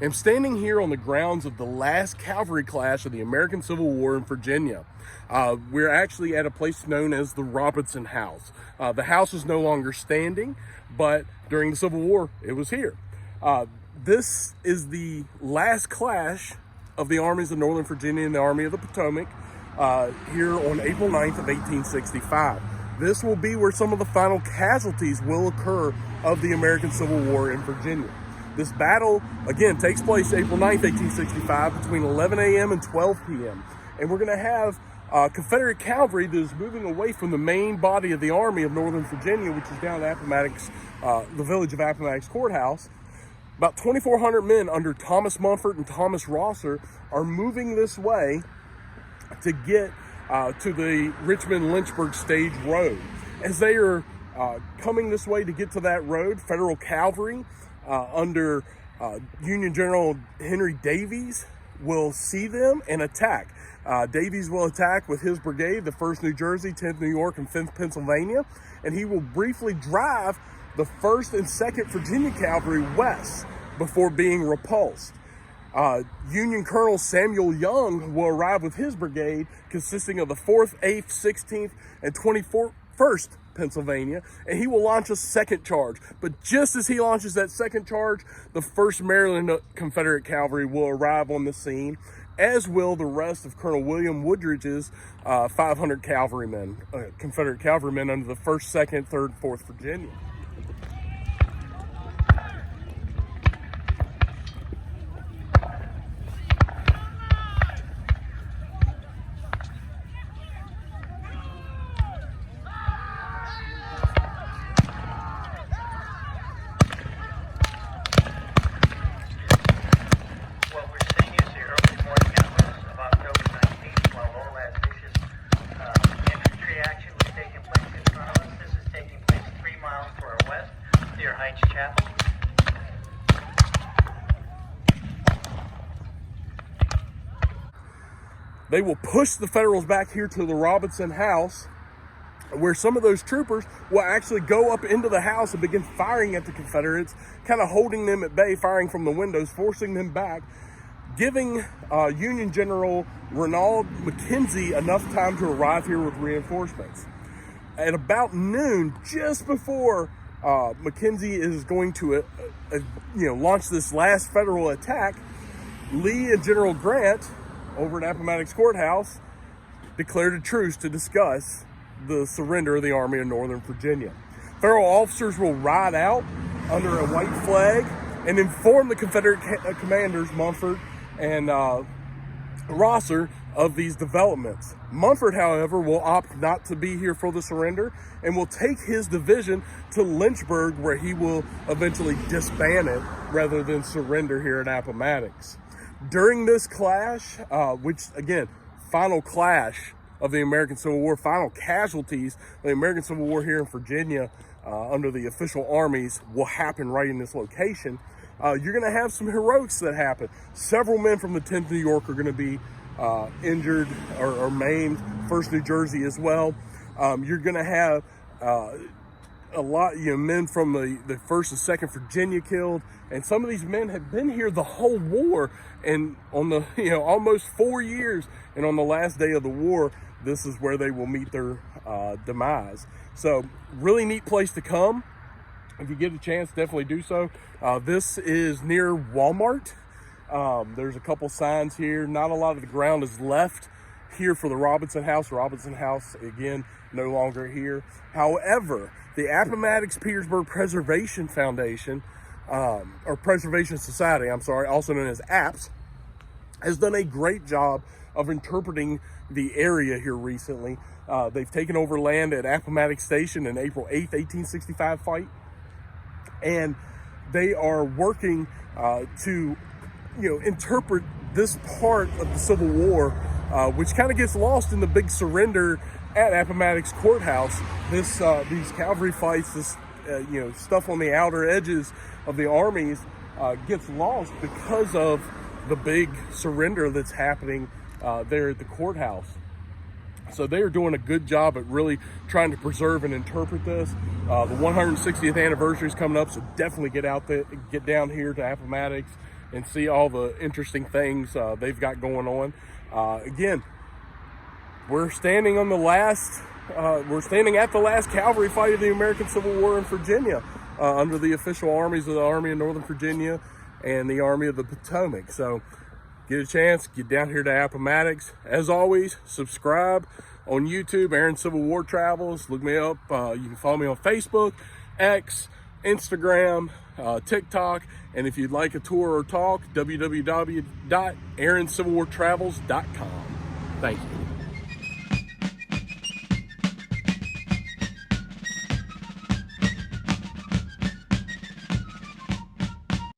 I'm standing here on the grounds of the last cavalry clash of the American Civil War in Virginia. We're actually at a place known as the Robertson House. The house is no longer standing, but during the Civil War, it was here. This is the last clash of the armies of Northern Virginia and the Army of the Potomac here on April 9th of 1865. This will be where some of the final casualties will occur of the American Civil War in Virginia. This battle, again, takes place April 9th, 1865, between 11 a.m. and 12 p.m. And we're going to have Confederate cavalry that is moving away from the main body of the Army of Northern Virginia, which is down at Appomattox, the village of Appomattox Courthouse. About 2,400 men under Thomas Mumford and Thomas Rosser are moving this way to get to the Richmond-Lynchburg Stage Road. As they are coming this way to get to that road, Federal cavalry under Union General Henry Davies will see them and attack. Davies will attack with his brigade, the 1st New Jersey, 10th New York, and 5th Pennsylvania, and he will briefly drive the 1st and 2nd Virginia Cavalry west before being repulsed. Union Colonel Samuel Young will arrive with his brigade, consisting of the 4th, 8th, 16th, and 21st Pennsylvania, and he will launch a second charge. But just as he launches that second charge, the 1st Maryland Confederate Cavalry will arrive on the scene, as will the rest of Colonel William Woodridge's 500 cavalrymen, Confederate cavalrymen under the 1st, 2nd, 3rd, 4th Virginia. They will push the Federals back here to the Robertson House, where some of those troopers will actually go up into the house and begin firing at the Confederates, kind of holding them at bay, firing from the windows, forcing them back, giving Union General Ranald McKenzie enough time to arrive here with reinforcements. At about noon, just before McKenzie is going to launch this last Federal attack, Lee and General Grant over at Appomattox Courthouse declared a truce to discuss the surrender of the Army of Northern Virginia. Federal officers will ride out under a white flag and inform the Confederate commanders, Mumford and Rosser, of these developments. Mumford, however, will opt not to be here for the surrender and will take his division to Lynchburg, where he will eventually disband it rather than surrender here at Appomattox. During this clash, which again, final clash of the American Civil War, final casualties of the American Civil War here in Virginia under the official armies will happen right in this location. You're going to have some heroics that happen. Several men from the 10th New York are going to be injured or maimed, 1st New Jersey as well. You're going to have a lot, men from the 1st and 2nd Virginia killed, and some of these men had been here the whole war, and on the almost 4 years, and on the last day of the war, this is where they will meet their demise. So really neat place to come. If you get a chance, definitely do so. This is near Walmart. There's a couple signs here. Not a lot of the ground is left here for the Robertson House. Robertson House, again, no longer here. However, the Appomattox-Petersburg Preservation Foundation, or Preservation Society, also known as APS, has done a great job of interpreting the area here recently. They've taken over land at Appomattox Station in April 8th, 1865 fight, and they are working to interpret this part of the Civil War, which kind of gets lost in the big surrender at Appomattox Courthouse. These cavalry fights, this stuff on the outer edges of the armies gets lost because of the big surrender that's happening there at the courthouse. So they are doing a good job at really trying to preserve and interpret this. The 160th anniversary is coming up, so definitely get out there, get down here to Appomattox and see all the interesting things they've got going on. Again, we're standing on the last, we're standing at the last cavalry fight of the American Civil War in Virginia, under the official armies of the Army of Northern Virginia and the Army of the Potomac. So get a chance, get down here to Appomattox. As always, subscribe on YouTube, Aaron Civil War Travels. Look me up. You can follow me on Facebook, X, Instagram, TikTok, and if you'd like a tour or talk, www.aaroncivilwartravels.com. Thank you.